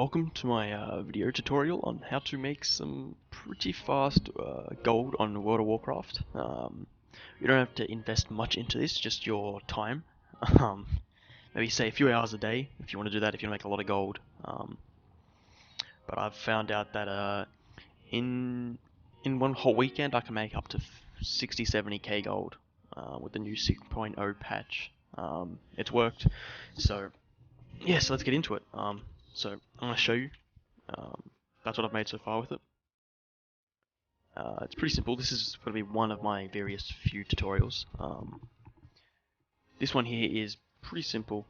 welcome to my video tutorial on how to make some pretty fast gold on World of Warcraft. You don't have to invest much into this, just your time. Maybe say a few hours a day if you want to do that, if you want to make a lot of gold. But I've found out that in one whole weekend I can make up to 60-70k gold with the new 6.0 patch. It's worked, so yeah, so let's get into it. So I'm going to show you. That's what I've made so far with it. It's pretty simple. This is going to be one of my various few tutorials. This one here is pretty simple.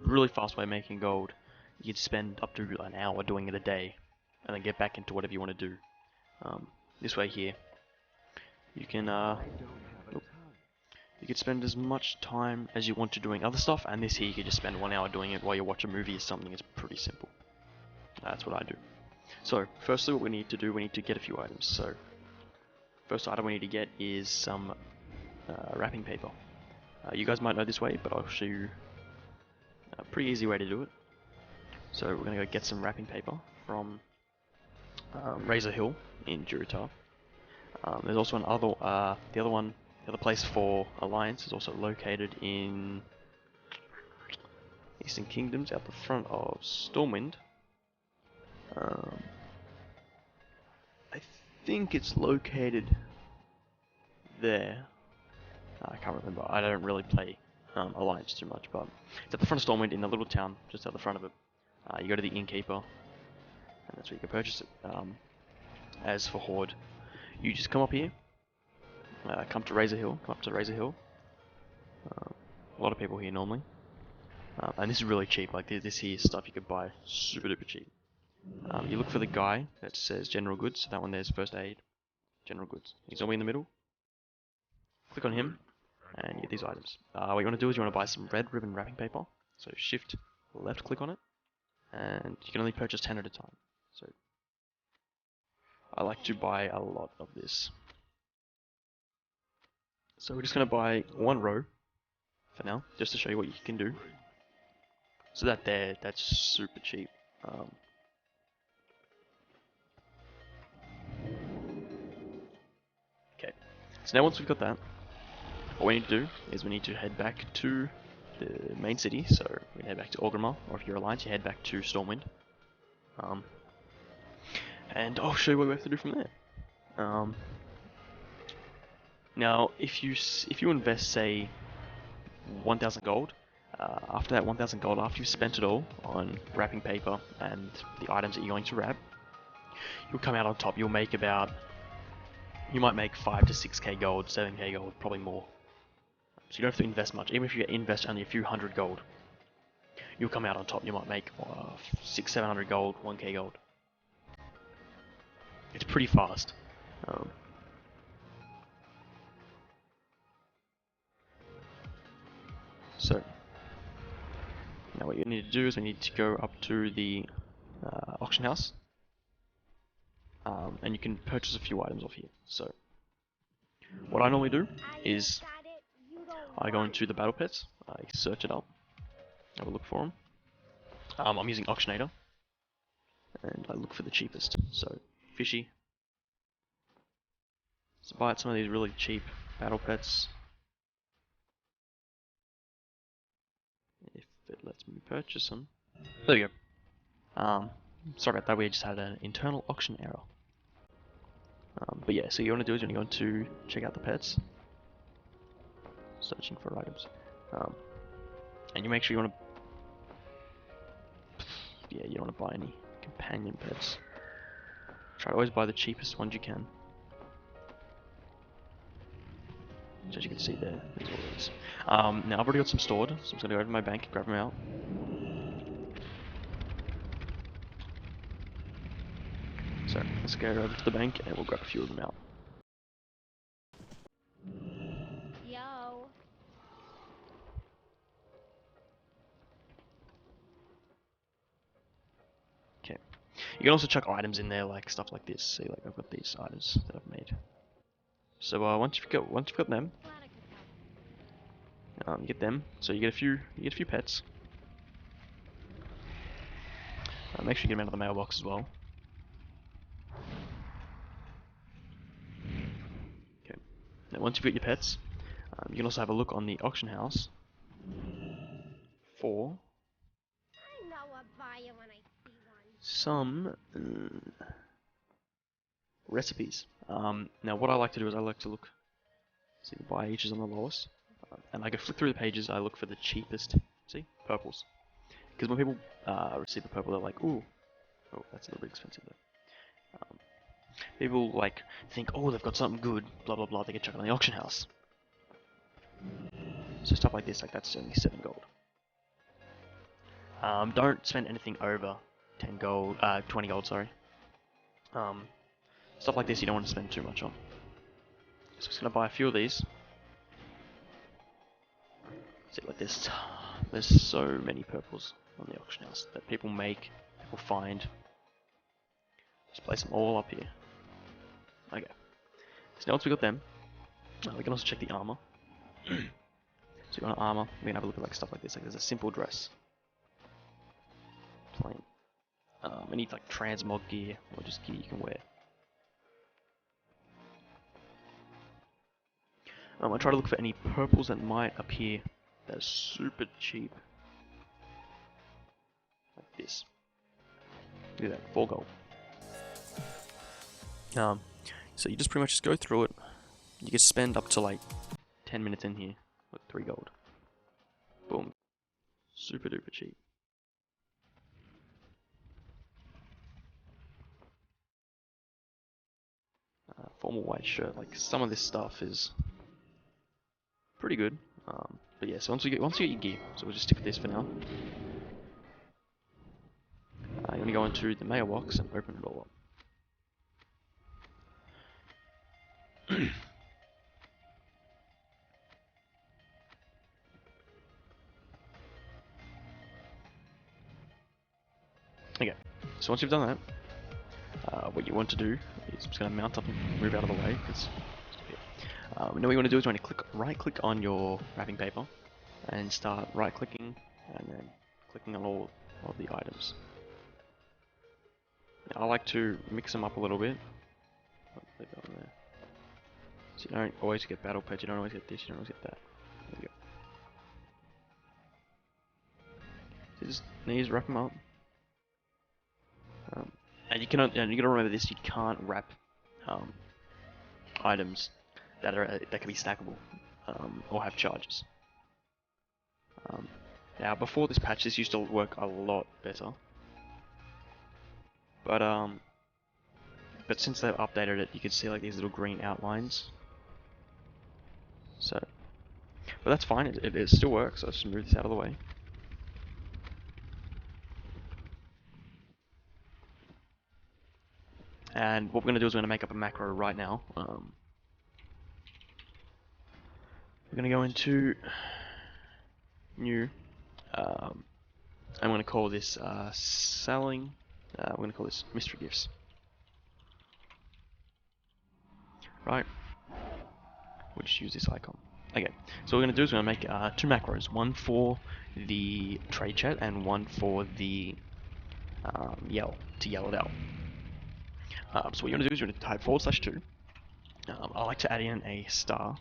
Really fast way of making gold. You can spend up to an hour doing it a day, and then get back into whatever you want to do. This way here, you can you could spend as much time as you want to doing other stuff, and this here you could just spend 1 hour doing it while you watch a movie or something. It's pretty simple. That's what I do. So, firstly what we need to do, we need to get a few items. So, first item we need to get is some wrapping paper. You guys might know this way, but I'll show you a pretty easy way to do it. So, we're going to go get some wrapping paper from Razor Hill in Durotar. There's also the other place for Alliance is also located in Eastern Kingdoms, out the front of Stormwind. I think it's located there. I can't remember. I don't really play Alliance too much, but it's at the front of Stormwind in the little town, just at the front of it. You go to the innkeeper, and that's where you can purchase it. As for Horde, you just come up here. Come to Razor Hill. Come up to Razor Hill. A lot of people here normally, and this is really cheap. Like this here stuff you could buy super duper cheap. You look for the guy that says General Goods. So that one there's First Aid, General Goods. He's normally in the middle. Click on him, and you get these items. What you want to do is you want to buy some red ribbon wrapping paper. So shift left click on it, and you can only purchase 10 at a time. So I like to buy a lot of this. So we're just going to buy one row for now, just to show you what you can do. So that's super cheap. Okay, so now once we've got that, what we need to do is we need to head back to the main city. So we head back to Orgrimmar, or if you're Alliance, you head back to Stormwind. And I'll show you what we have to do from there. Now, if you invest, say, 1,000 gold, after that 1,000 gold, after you've spent it all on wrapping paper and the items that you're going to wrap, you'll come out on top. You might make 5 to 6k gold, 7k gold, probably more. So you don't have to invest much. Even if you invest only a few hundred gold, you'll come out on top. You might make 600-700 gold, 1k gold. It's pretty fast. So now what you need to do is we need to go up to the auction house, and you can purchase a few items off here. So what I normally do is I go into the battle pets, I search it up, have a look for them. I'm using Auctionator, and I look for the cheapest. So fishy. So buy some of these really cheap battle pets. If it lets me purchase them. There we go. Sorry about that, we just had an internal auction error. But yeah, so you want to do is you want to go to check out the pets. Searching for items. And you make sure you want to... Yeah, you don't want to buy any companion pets. Try to always buy the cheapest ones you can. So as you can see there's all these. Now I've already got some stored, so I'm just going to go over to my bank, grab them out. So let's go over to the bank and we'll grab a few of them out. Yo. Okay. You can also chuck items in there, like stuff like this. See, like I've got these items that I've made. So once you've got them, you get them. So you get a few pets. Make sure you get them out of the mailbox as well. Okay. Now once you've got your pets, you can also have a look on the auction house for I know a buyer when I see one. some recipes. Now what I like to do is I like to look, see the buy each is on the lowest, and I go flick through the pages. I look for the cheapest. See, purples. Because when people receive a purple, they're like, ooh, oh, that's a little bit expensive though. People like think, oh, they've got something good, blah blah blah. They get chucked on the auction house. So stuff like this, like that's only 7 gold. Don't spend anything over 10 gold, 20 gold, sorry. Stuff like this you don't want to spend too much on. So I'm just gonna buy a few of these. See, like this, there's so many purples on the auction house that people make, people find. Just place them all up here. Okay. So now once we got them, we can also check the armor. So you want armor, we can have a look at like stuff like this. Like there's a simple dress, plain. I need like transmog gear or just gear you can wear. I try to look for any purples that might appear that are super cheap. Like this. Look at that, 4 gold. So you just pretty much just go through it. You can spend up to like 10 minutes in here with 3 gold. Boom. Super duper cheap. Formal white shirt. Like some of this stuff is pretty good. But yeah, so once you get your gear, so we'll just stick with this for now. You're gonna go into the mailbox and open it all up. Okay, so once you've done that, what you want to do is I'm just going to mount up and move out of the way. Now what you want to do is you want to right click on your wrapping paper and start right clicking and then clicking on all of the items. Now, I like to mix them up a little bit. So you don't always get battle pets, you don't always get this, you don't always get that. There we go. So just wrap them up. And you gotta remember this: you can't wrap items that can be stackable or have charges. Now, before this patch, this used to work a lot better, but since they've updated it, you can see like these little green outlines. So, but that's fine. It still works. So I'll just move this out of the way. And what we're going to do is we're going to make up a macro right now. We're going to go into new. I'm going to call this selling. We're going to call this mystery gifts. Right. We'll just use this icon. Okay. So what we're going to do is we're going to make 2 macros. One for the trade chat and one for the yell to yell it out. So what you're going to do is you're going to type /2. I like to add in a star,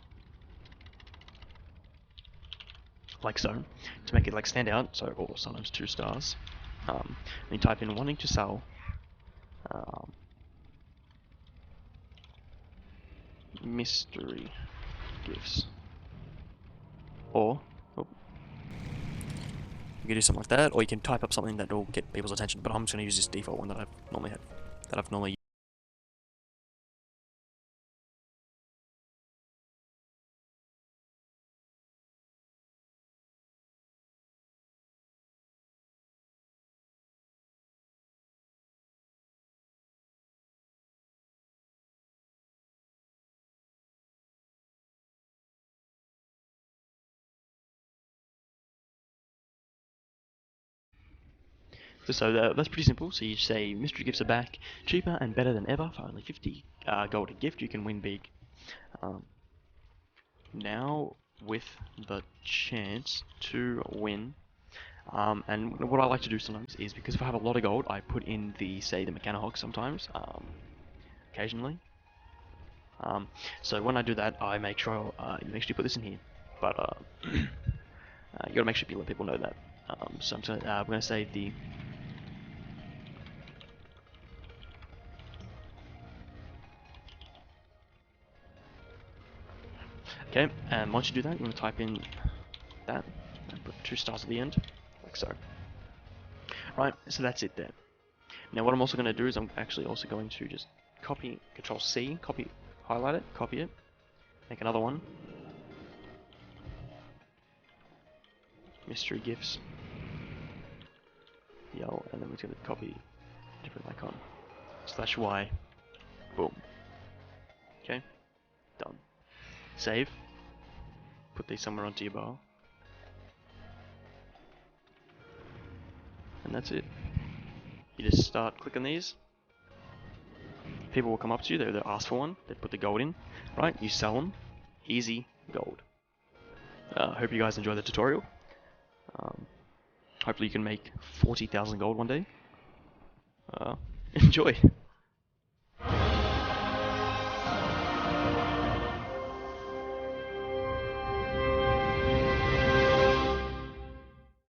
like so, to make it like stand out. So, or sometimes 2 stars. And you type in wanting to sell mystery gifts, or you can do something like that, or you can type up something that will get people's attention. But I'm just going to use this default one that I've normally used. So that's pretty simple. So you say mystery gifts are back, cheaper and better than ever for only 50 gold a gift. You can win big. Now with the chance to win And what I like to do sometimes is, because if I have a lot of gold, I put in say the MECHANO hog sometimes, occasionally. So when I do that, I make sure you put this in here. But you gotta make sure you let people know that. So I'm gonna save the. Okay, and once you do that, you want to type in that and put 2 stars at the end, like so. Right, so that's it there. Now what I'm also going to do is I'm actually also going to just copy, Control C, copy, highlight it, copy it, make another one. Mystery gifts. Yell, and then we're going to copy different icon. /Y. Boom. Okay, done. Save. Put these somewhere onto your bar. And that's it. You just start clicking these. People will come up to you, they'll ask for one, they put the gold in, right? You sell them. Easy gold. Hope you guys enjoy the tutorial. Hopefully you can make 40,000 gold one day. Enjoy.